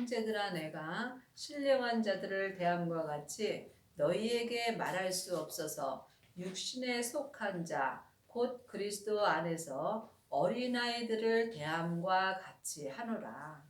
형제들아, 내가 신령한 자들을 대함과 같이 너희에게 말할 수 없어서 육신에 속한 자 곧 그리스도 안에서 어린아이들을 대함과 같이 하노라.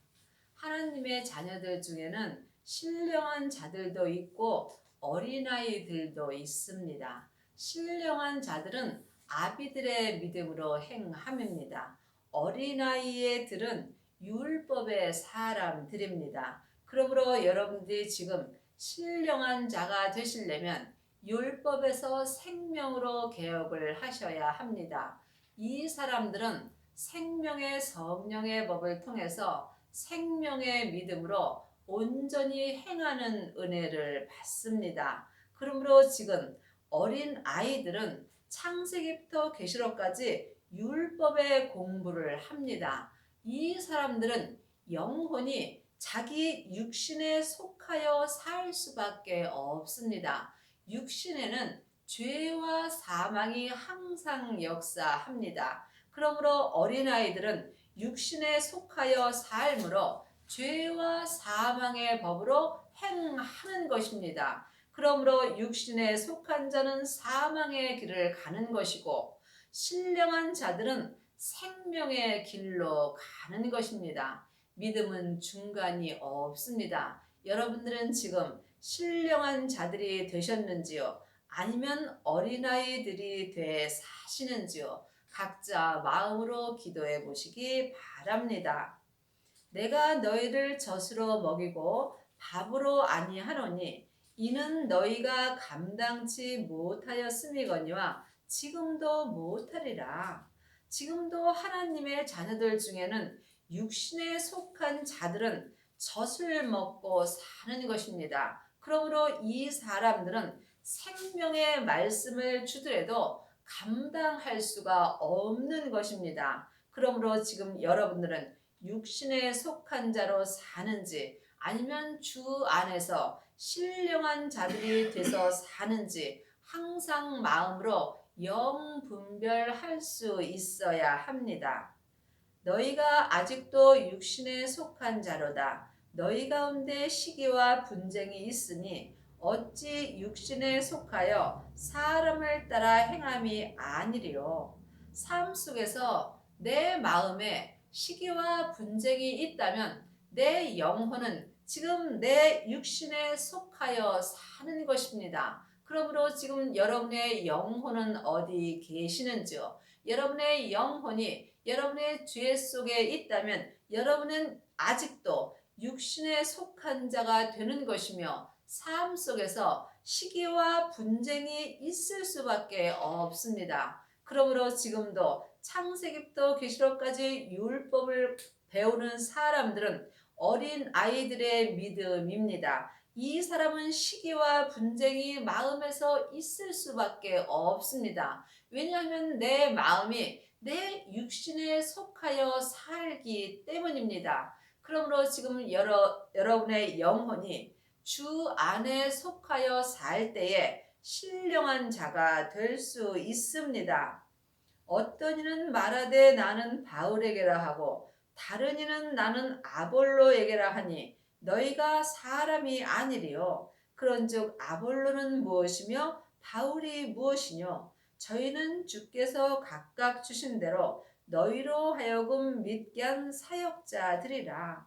하나님의 자녀들 중에는 신령한 자들도 있고 어린아이들도 있습니다. 신령한 자들은 아비들의 믿음으로 행함입니다. 어린아이의 들은 율법의 사람들입니다. 그러므로 여러분들이 지금 신령한 자가 되시려면 율법에서 생명으로 개혁을 하셔야 합니다. 이 사람들은 생명의 성령의 법을 통해서 생명의 믿음으로 온전히 행하는 은혜를 받습니다. 그러므로 지금 어린 아이들은 창세기부터 계시록까지 율법의 공부를 합니다. 이 사람들은 영혼이 자기 육신에 속하여 살 수밖에 없습니다. 육신에는 죄와 사망이 항상 역사합니다. 그러므로 어린아이들은 육신에 속하여 삶으로 죄와 사망의 법으로 행하는 것입니다. 그러므로 육신에 속한 자는 사망의 길을 가는 것이고 신령한 자들은 생명의 길로 가는 것입니다. 믿음은 중간이 없습니다. 여러분들은 지금 신령한 자들이 되셨는지요? 아니면 어린아이들이 돼 사시는지요? 각자 마음으로 기도해 보시기 바랍니다. 내가 너희를 젖으로 먹이고 밥으로 아니하노니 이는 너희가 감당치 못하였음이거니와 지금도 못하리라. 지금도 하나님의 자녀들 중에는 육신에 속한 자들은 젖을 먹고 사는 것입니다. 그러므로 이 사람들은 생명의 말씀을 주더라도 감당할 수가 없는 것입니다. 그러므로 지금 여러분들은 육신에 속한 자로 사는지 아니면 주 안에서 신령한 자들이 돼서 사는지 항상 마음으로 영 분별할 수 있어야 합니다. 너희가 아직도 육신에 속한 자로다. 너희 가운데 시기와 분쟁이 있으니 어찌 육신에 속하여 사람을 따라 행함이 아니리요. 삶 속에서 내 마음에 시기와 분쟁이 있다면 내 영혼은 지금 내 육신에 속하여 사는 것입니다. 그러므로 지금 여러분의 영혼은 어디 계시는지요? 여러분의 영혼이 여러분의 죄 속에 있다면 여러분은 아직도 육신에 속한 자가 되는 것이며 삶 속에서 시기와 분쟁이 있을 수밖에 없습니다. 그러므로 지금도 창세기부터 계시록까지 율법을 배우는 사람들은 어린 아이들의 믿음입니다. 이 사람은 시기와 분쟁이 마음에서 있을 수밖에 없습니다. 왜냐하면 내 마음이 내 육신에 속하여 살기 때문입니다. 그러므로 지금 여러분의 영혼이 주 안에 속하여 살 때에 신령한 자가 될 수 있습니다. 어떤 이는 말하되 나는 바울에게라 하고 다른 이는 나는 아볼로에게라 하니 너희가 사람이 아니리요. 그런즉 아볼로는 무엇이며 바울이 무엇이뇨? 저희는 주께서 각각 주신 대로 너희로 하여금 믿게 한 사역자들이라.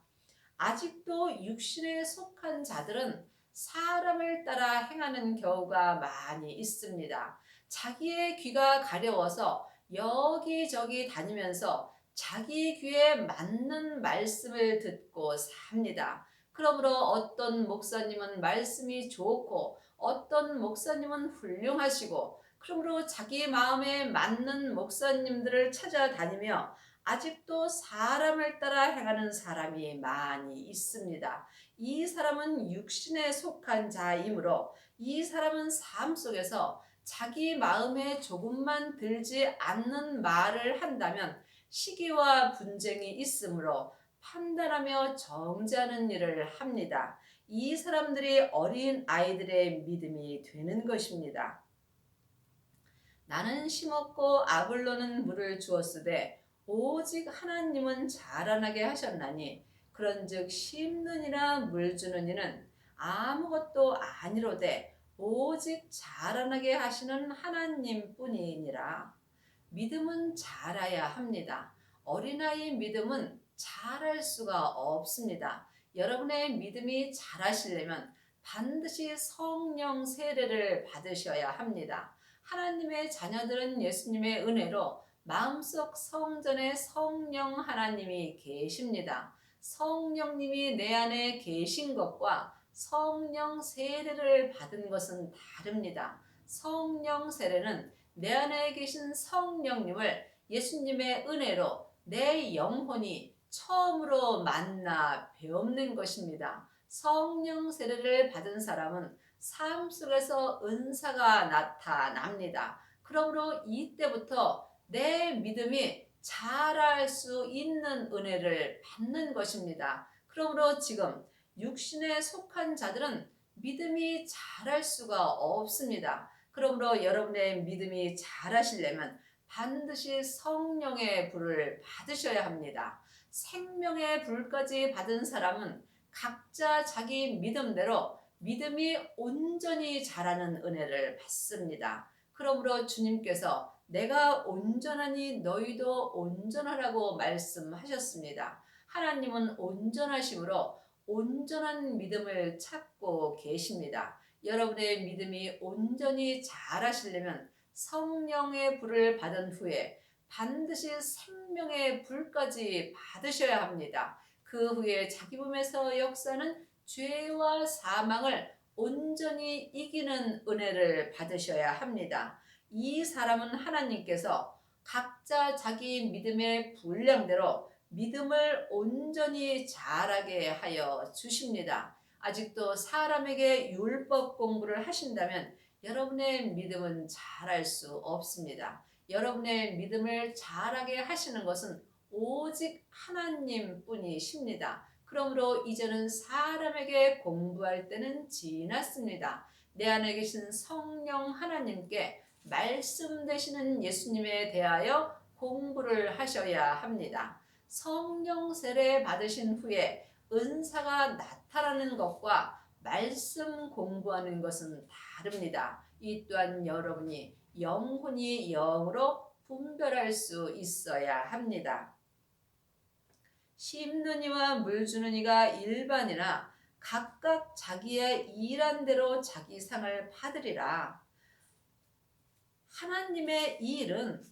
아직도 육신에 속한 자들은 사람을 따라 행하는 경우가 많이 있습니다. 자기의 귀가 가려워서 여기저기 다니면서 자기 귀에 맞는 말씀을 듣고 삽니다. 그러므로 어떤 목사님은 말씀이 좋고 어떤 목사님은 훌륭하시고 그러므로 자기 마음에 맞는 목사님들을 찾아다니며 아직도 사람을 따라 행하는 사람이 많이 있습니다. 이 사람은 육신에 속한 자이므로 이 사람은 삶 속에서 자기 마음에 조금만 들지 않는 말을 한다면 시기와 분쟁이 있으므로 판단하며 정죄하는 일을 합니다. 이 사람들이 어린 아이들의 믿음이 되는 것입니다. 나는 심었고 아볼로는 물을 주었으되 오직 하나님은 자라나게 하셨나니 그런즉 심는이나 물 주는 이는 아무것도 아니로되 오직 자라나게 하시는 하나님뿐이니라. 믿음은 자라야 합니다. 어린아이 믿음은 자랄 수가 없습니다. 여러분의 믿음이 자라시려면 반드시 성령 세례를 받으셔야 합니다. 하나님의 자녀들은 예수님의 은혜로 마음속 성전에 성령 하나님이 계십니다. 성령님이 내 안에 계신 것과 성령 세례를 받은 것은 다릅니다. 성령 세례는 내 안에 계신 성령님을 예수님의 은혜로 내 영혼이 처음으로 만나 배우는 것입니다. 성령 세례를 받은 사람은 삶 속에서 은사가 나타납니다. 그러므로 이때부터 내 믿음이 자랄 수 있는 은혜를 받는 것입니다. 그러므로 지금 육신에 속한 자들은 믿음이 자랄 수가 없습니다. 그러므로 여러분의 믿음이 자라시려면 반드시 성령의 불을 받으셔야 합니다. 생명의 불까지 받은 사람은 각자 자기 믿음대로 믿음이 온전히 자라는 은혜를 받습니다. 그러므로 주님께서 내가 온전하니 너희도 온전하라고 말씀하셨습니다. 하나님은 온전하심으로 온전한 믿음을 찾고 계십니다. 여러분의 믿음이 온전히 자라시려면 성령의 불을 받은 후에 반드시 생명의 불까지 받으셔야 합니다. 그 후에 자기 몸에서 역사는 죄와 사망을 온전히 이기는 은혜를 받으셔야 합니다. 이 사람은 하나님께서 각자 자기 믿음의 분량대로 믿음을 온전히 자라게 하여 주십니다. 아직도 사람에게 율법 공부를 하신다면 여러분의 믿음은 자랄 수 없습니다. 여러분의 믿음을 자라게 하시는 것은 오직 하나님뿐이십니다. 그러므로 이제는 사람에게 공부할 때는 지났습니다. 내 안에 계신 성령 하나님께 말씀 되시는 예수님에 대하여 공부를 하셔야 합니다. 성령 세례 받으신 후에 은사가 나타나는 것과 말씀 공부하는 것은 다릅니다. 이 또한 여러분이 영혼이 영으로 분별할 수 있어야 합니다. 심는 이와 물 주는 이가 일반이나 각각 자기의 일한 대로 자기 상을 받으리라. 하나님의 이 일은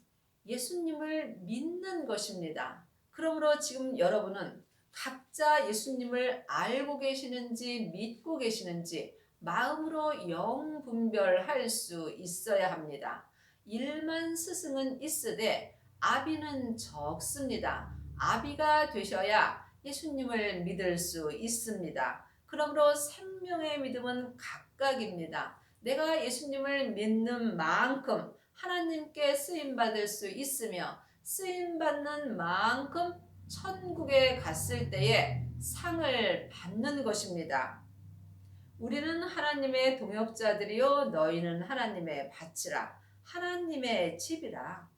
예수님을 믿는 것입니다. 그러므로 지금 여러분은 각자 예수님을 알고 계시는지 믿고 계시는지 마음으로 영 분별할 수 있어야 합니다. 일만 스승은 있으되 아비는 적습니다. 아비가 되셔야 예수님을 믿을 수 있습니다. 그러므로 생명의 믿음은 각각입니다. 내가 예수님을 믿는 만큼 하나님께 쓰임받을 수 있으며 쓰임받는 만큼 천국에 갔을 때에 상을 받는 것입니다. 우리는 하나님의 동역자들이요 너희는 하나님의 밭이라 하나님의 집이라.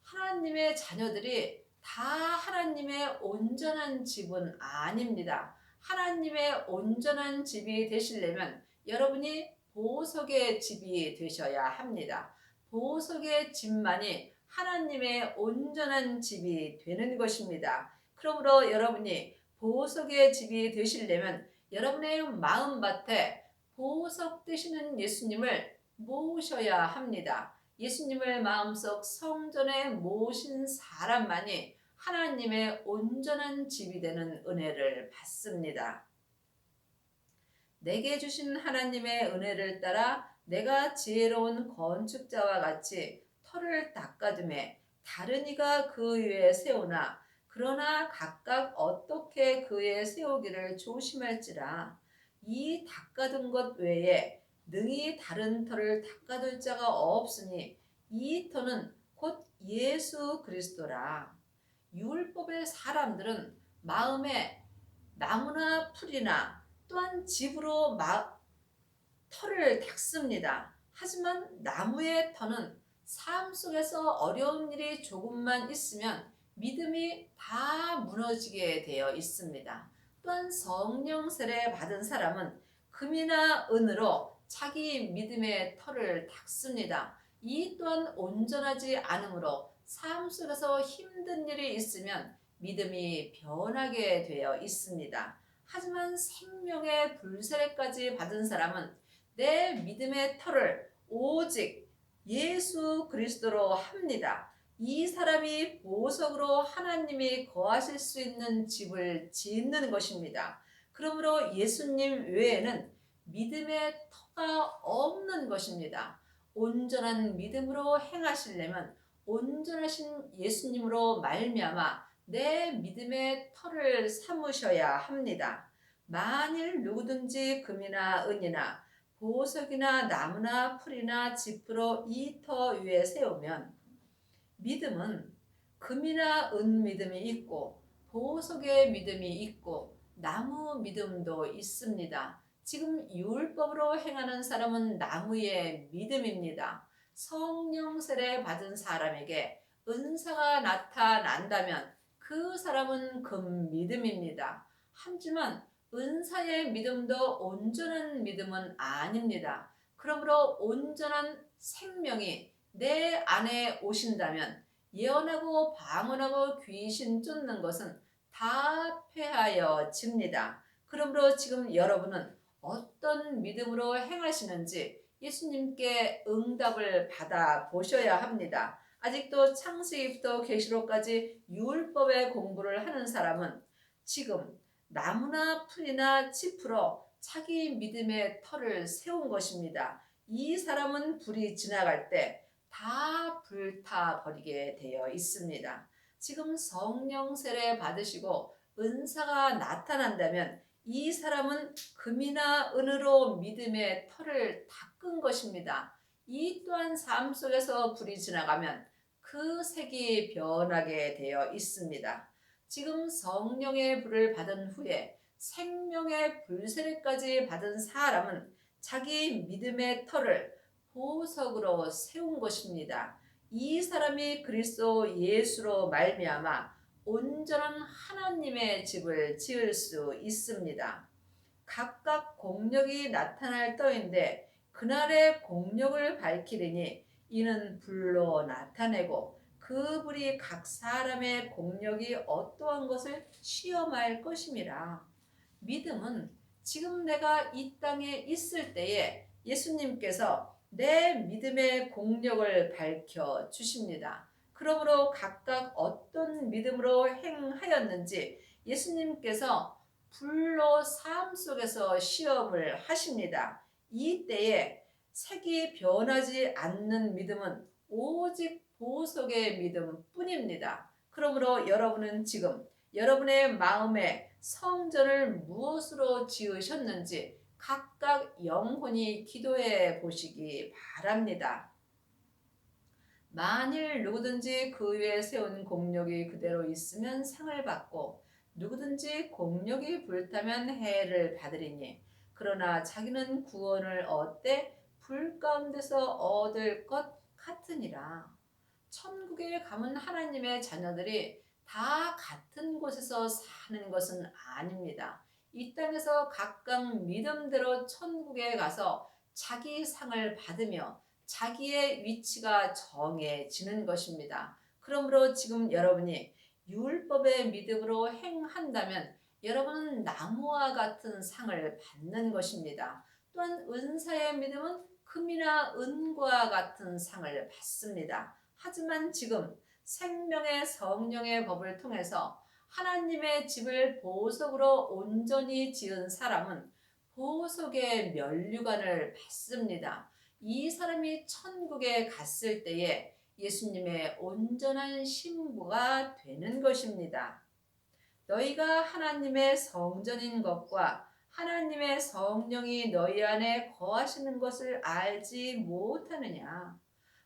하나님의 자녀들이 다 하나님의 온전한 집은 아닙니다. 하나님의 온전한 집이 되시려면 여러분이 보석의 집이 되셔야 합니다. 보석의 집만이 하나님의 온전한 집이 되는 것입니다. 그러므로 여러분이 보석의 집이 되시려면 여러분의 마음밭에 보석 되시는 예수님을 모셔야 합니다. 예수님을 마음속 성전에 모신 사람만이 하나님의 온전한 집이 되는 은혜를 받습니다. 내게 주신 하나님의 은혜를 따라 내가 지혜로운 건축자와 같이 터를 닦아두매 다른 이가 그 위에 세우나 그러나 각각 어떻게 그 위에 세우기를 조심할지라. 이 닦아둔 것 외에 능히 다른 터를 닦아둘 자가 없으니 이 터는 곧 예수 그리스도라. 율법의 사람들은 마음에 나무나 풀이나 또한 집으로 터를 닦습니다. 하지만 나무의 터는 삶 속에서 어려운 일이 조금만 있으면 믿음이 다 무너지게 되어 있습니다. 또한 성령 세례 받은 사람은 금이나 은으로 자기 믿음의 터를 닦습니다. 이 또한 온전하지 않으므로 삶 속에서 힘든 일이 있으면 믿음이 변하게 되어 있습니다. 하지만 생명의 불세례까지 받은 사람은 내 믿음의 터를 오직 예수 그리스도로 합니다. 이 사람이 보석으로 하나님이 거하실 수 있는 집을 짓는 것입니다. 그러므로 예수님 외에는 믿음의 터가 없는 것입니다. 온전한 믿음으로 행하시려면 온전하신 예수님으로 말미암아 내 믿음의 터를 삼으셔야 합니다. 만일 누구든지 금이나 은이나 보석이나 나무나 풀이나 지프로 이 터 위에 세우면 믿음은 금이나 은 믿음이 있고 보석의 믿음이 있고 나무 믿음도 있습니다. 지금 율법으로 행하는 사람은 나무의 믿음입니다. 성령 세례 받은 사람에게 은사가 나타난다면 그 사람은 금 믿음입니다. 하지만 은사의 믿음도 온전한 믿음은 아닙니다. 그러므로 온전한 생명이 내 안에 오신다면 예언하고 방언하고 귀신 쫓는 것은 다 패하여집니다. 그러므로 지금 여러분은 어떤 믿음으로 행하시는지 예수님께 응답을 받아 보셔야 합니다. 아직도 창세기부터 계시록까지 율법의 공부를 하는 사람은 지금 나무나 풀이나 짚으로 자기 믿음의 터를 세운 것입니다. 이 사람은 불이 지나갈 때 다 불타버리게 되어 있습니다. 지금 성령 세례 받으시고 은사가 나타난다면 이 사람은 금이나 은으로 믿음의 터를 닦은 것입니다. 이 또한 삶 속에서 불이 지나가면 그 색이 변하게 되어 있습니다. 지금 성령의 불을 받은 후에 생명의 불세례까지 받은 사람은 자기 믿음의 터를 보석으로 세운 것입니다. 이 사람이 그리스도 예수로 말미암아 온전한 하나님의 집을 지을 수 있습니다. 각각 공력이 나타날 터인데 그날의 공력을 밝히리니 이는 불로 나타내고 그 불이 각 사람의 공력이 어떠한 것을 시험할 것임이라. 믿음은 지금 내가 이 땅에 있을 때에 예수님께서 내 믿음의 공력을 밝혀 주십니다. 그러므로 각각 어떤 믿음으로 행하였는지 예수님께서 불로 삶 속에서 시험을 하십니다. 이때에 색이 변하지 않는 믿음은 오직 보석의 믿음뿐입니다. 그러므로 여러분은 지금 여러분의 마음에 성전을 무엇으로 지으셨는지 각각 영혼이 기도해 보시기 바랍니다. 만일 누구든지 그 위에 세운 공력이 그대로 있으면 상을 받고 누구든지 공력이 불타면 해를 받으리니 그러나 자기는 구원을 얻되 불 가운데서 얻을 것 같으니라. 천국에 가면 하나님의 자녀들이 다 같은 곳에서 사는 것은 아닙니다. 이 땅에서 각각 믿음대로 천국에 가서 자기 상을 받으며 자기의 위치가 정해지는 것입니다. 그러므로 지금 여러분이 율법의 믿음으로 행한다면 여러분은 나무와 같은 상을 받는 것입니다. 또한 은사의 믿음은 금이나 은과 같은 상을 받습니다. 하지만 지금 생명의 성령의 법을 통해서 하나님의 집을 보석으로 온전히 지은 사람은 보석의 면류관을 받습니다. 이 사람이 천국에 갔을 때에 예수님의 온전한 신부가 되는 것입니다. 너희가 하나님의 성전인 것과 하나님의 성령이 너희 안에 거하시는 것을 알지 못하느냐?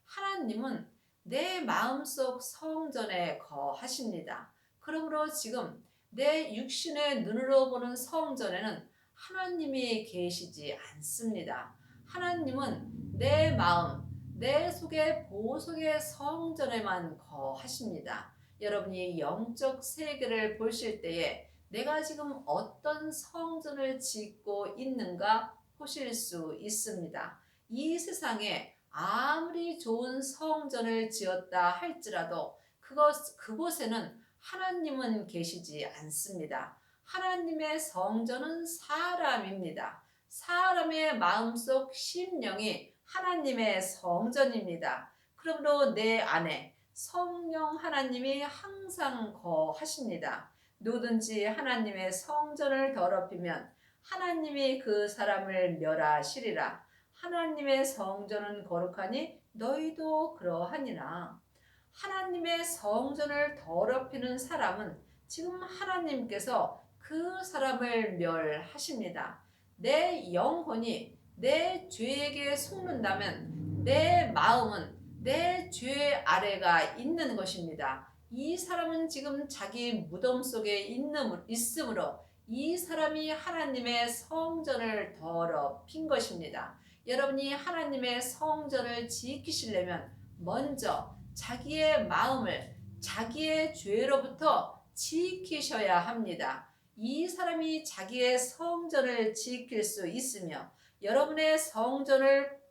하나님은 내 마음속 성전에 거하십니다. 그러므로 지금 내 육신의 눈으로 보는 성전에는 하나님이 계시지 않습니다. 하나님은 내 마음, 내 속의 보석의 성전에만 거하십니다. 여러분이 영적 세계를 보실 때에 내가 지금 어떤 성전을 짓고 있는가 보실 수 있습니다. 이 세상에 아무리 좋은 성전을 지었다 할지라도 그곳에는 하나님은 계시지 않습니다. 하나님의 성전은 사람입니다. 사람의 마음속 심령이 하나님의 성전입니다. 그러므로 내 안에 성령 하나님이 항상 거하십니다. 누구든지 하나님의 성전을 더럽히면 하나님이 그 사람을 멸하시리라. 하나님의 성전은 거룩하니 너희도 그러하니라. 하나님의 성전을 더럽히는 사람은 지금 하나님께서 그 사람을 멸하십니다. 내 영혼이 내 죄에게 속는다면 내 마음은 내 죄 아래가 있는 것입니다. 이 사람은 지금 자기 무덤 속에 있으므로 이 사람이 하나님의 성전을 더럽힌 것입니다. 여러분이 하나님의 성전을 지키시려면 먼저 자기의 마음을 자기의 죄로부터 지키셔야 합니다. 이 사람이 자기의 성전을 지킬 수 있으며 여러분의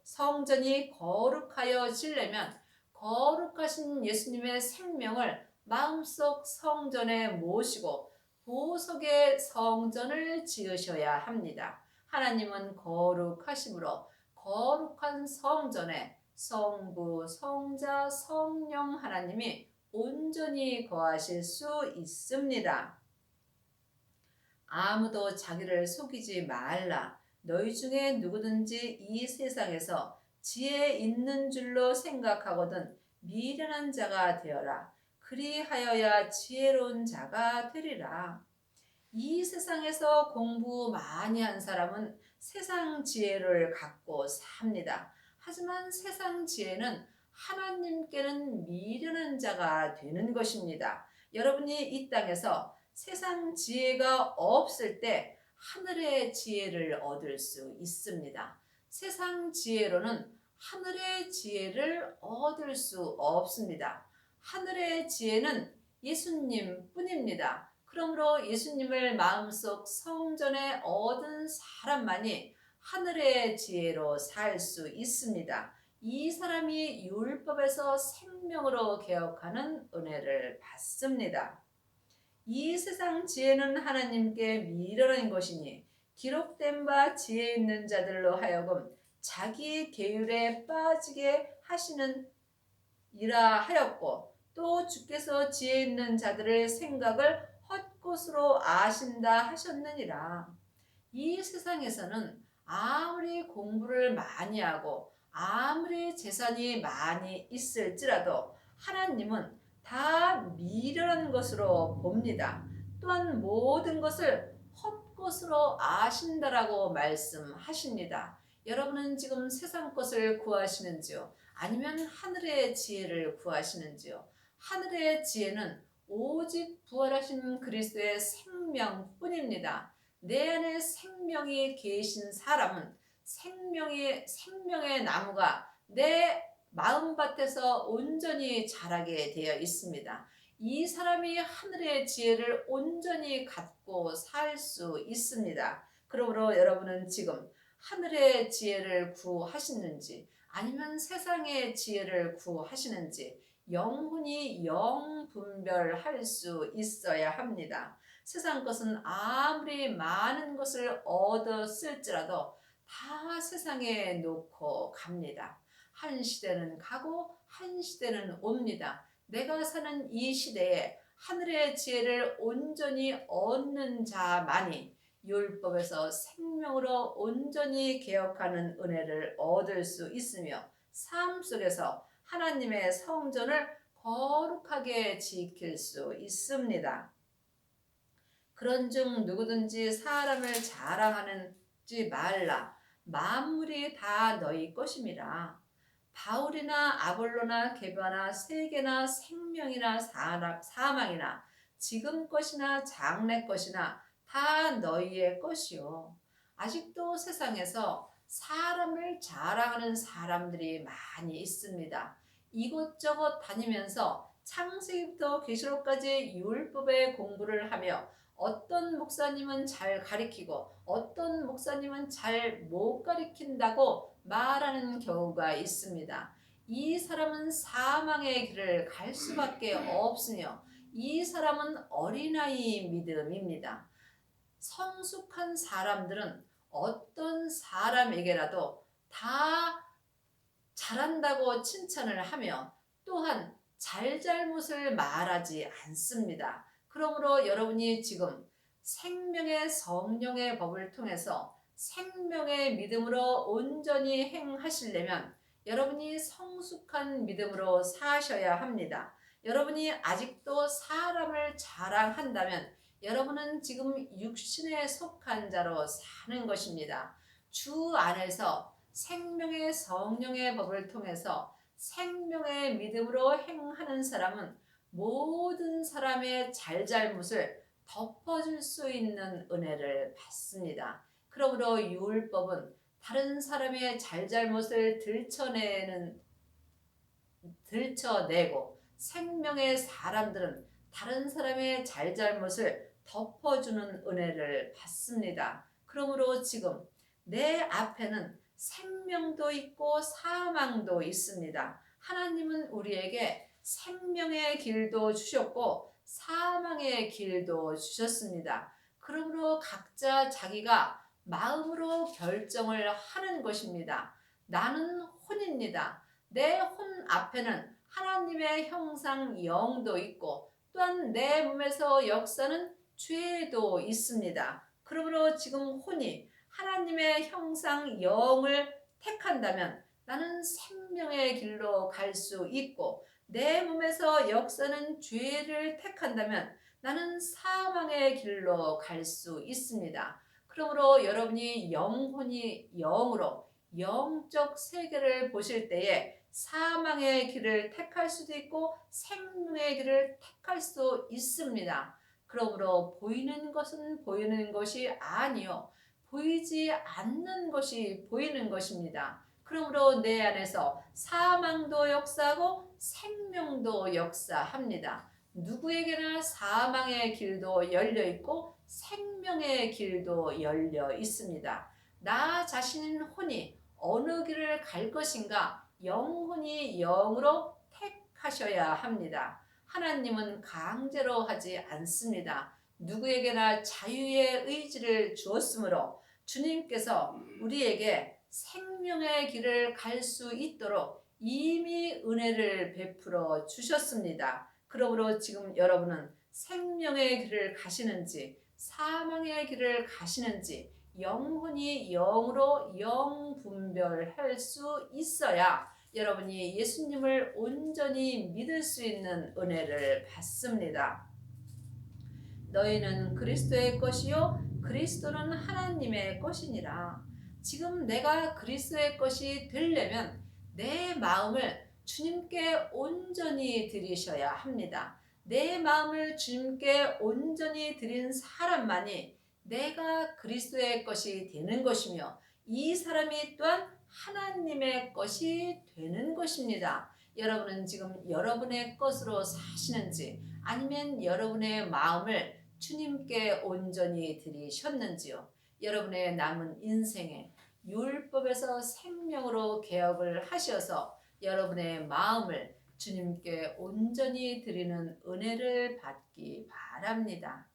성전이 거룩하여지려면 거룩하신 예수님의 생명을 마음속 성전에 모시고 보석의 성전을 지으셔야 합니다. 하나님은 거룩하심으로 거룩한 성전에 성부, 성자, 성령 하나님이 온전히 거하실 수 있습니다. 아무도 자기를 속이지 말라. 너희 중에 누구든지 이 세상에서 지혜 있는 줄로 생각하거든 미련한 자가 되어라. 그리하여야 지혜로운 자가 되리라. 이 세상에서 공부 많이 한 사람은 세상 지혜를 갖고 삽니다. 하지만 세상 지혜는 하나님께는 미련한 자가 되는 것입니다. 여러분이 이 땅에서 세상 지혜가 없을 때 하늘의 지혜를 얻을 수 있습니다. 세상 지혜로는 하늘의 지혜를 얻을 수 없습니다. 하늘의 지혜는 예수님 뿐입니다. 그러므로 예수님을 마음속 성전에 얻은 사람만이 하늘의 지혜로 살 수 있습니다. 이 사람이 율법에서 생명으로 개혁하는 은혜를 받습니다. 이 세상 지혜는 하나님께 미련한 것이니 기록된 바 지혜 있는 자들로 하여금 자기 계율에 빠지게 하시는 이라 하였고 또 주께서 지혜 있는 자들의 생각을 헛것으로 아신다 하셨느니라. 이 세상에서는 아무리 공부를 많이 하고 아무리 재산이 많이 있을지라도 하나님은 다 미련한 것으로 봅니다. 또한 모든 것을 헛것으로 아신다라고 말씀하십니다. 여러분은 지금 세상 것을 구하시는지요? 아니면 하늘의 지혜를 구하시는지요? 하늘의 지혜는 오직 부활하신 그리스도의 생명뿐입니다. 내 안에 생명이 계신 사람은 생명의 나무가 내 마음밭에서 온전히 자라게 되어 있습니다. 이 사람이 하늘의 지혜를 온전히 갖고 살 수 있습니다. 그러므로 여러분은 지금 하늘의 지혜를 구하시는지 아니면 세상의 지혜를 구하시는지 영혼이 영분별할 수 있어야 합니다. 세상 것은 아무리 많은 것을 얻었을지라도 다 세상에 놓고 갑니다. 한 시대는 가고 한 시대는 옵니다. 내가 사는 이 시대에 하늘의 지혜를 온전히 얻는 자만이 율법에서 생명으로 온전히 개혁하는 은혜를 얻을 수 있으며 삶 속에서 하나님의 성전을 거룩하게 지킬 수 있습니다. 그런즉 누구든지 사람을 자랑하는지 말라. 만물이 다 너희 것임이라. 바울이나 아볼로나 게바나 세계나 생명이나 사망이나 지금 것이나 장래 것이나 다 너희의 것이요. 아직도 세상에서 사람을 자랑하는 사람들이 많이 있습니다. 이곳저곳 다니면서 창세기부터 계시록까지 율법의 공부를 하며 어떤 목사님은 잘 가리키고 어떤 목사님은 잘 못 가리킨다고 말하는 경우가 있습니다. 이 사람은 사망의 길을 갈 수밖에 없으며 이 사람은 어린아이 믿음입니다. 성숙한 사람들은 어떤 사람에게라도 다 잘한다고 칭찬을 하며 또한 잘잘못을 말하지 않습니다. 그러므로 여러분이 지금 생명의 성령의 법을 통해서 생명의 믿음으로 온전히 행하시려면 여러분이 성숙한 믿음으로 사셔야 합니다. 여러분이 아직도 사람을 자랑한다면 여러분은 지금 육신에 속한 자로 사는 것입니다. 주 안에서 생명의 성령의 법을 통해서 생명의 믿음으로 행하는 사람은 모든 사람의 잘잘못을 덮어줄 수 있는 은혜를 받습니다. 그러므로 율법은 다른 사람의 잘잘못을 들춰내고 생명의 사람들은 다른 사람의 잘잘못을 덮어주는 은혜를 받습니다. 그러므로 지금 내 앞에는 생명도 있고 사망도 있습니다. 하나님은 우리에게 생명의 길도 주셨고 사망의 길도 주셨습니다. 그러므로 각자 자기가 마음으로 결정을 하는 것입니다. 나는 혼입니다. 내 혼 앞에는 하나님의 형상 영도 있고 또한 내 몸에서 역사는 죄도 있습니다. 그러므로 지금 혼이 하나님의 형상 영을 택한다면 나는 생명의 길로 갈 수 있고 내 몸에서 역사는 죄를 택한다면 나는 사망의 길로 갈 수 있습니다. 그러므로 여러분이 영혼이 영으로 영적 세계를 보실 때에 사망의 길을 택할 수도 있고 생명의 길을 택할 수 있습니다. 그러므로 보이는 것은 보이는 것이 아니요 보이지 않는 것이 보이는 것입니다. 그러므로 내 안에서 사망도 역사하고 생명도 역사합니다. 누구에게나 사망의 길도 열려 있고 생명의 길도 열려 있습니다. 나 자신은 혼이 어느 길을 갈 것인가 영혼이 영으로 택하셔야 합니다. 하나님은 강제로 하지 않습니다. 누구에게나 자유의 의지를 주었으므로 주님께서 우리에게 생명의 길을 갈 수 있도록 이미 은혜를 베풀어 주셨습니다. 그러므로 지금 여러분은 생명의 길을 가시는지 사망의 길을 가시는지 영혼이 영으로 영분별할 수 있어야 여러분이 예수님을 온전히 믿을 수 있는 은혜를 받습니다. 너희는 그리스도의 것이요 그리스도는 하나님의 것이니라. 지금 내가 그리스도의 것이 되려면 내 마음을 주님께 온전히 드리셔야 합니다. 내 마음을 주님께 온전히 드린 사람만이 내가 그리스도의 것이 되는 것이며 이 사람이 또한 하나님의 것이 되는 것입니다. 여러분은 지금 여러분의 것으로 사시는지 아니면 여러분의 마음을 주님께 온전히 드리셨는지요? 여러분의 남은 인생에 율법에서 생명으로 개혁을 하셔서 여러분의 마음을 주님께 온전히 드리는 은혜를 받기 바랍니다.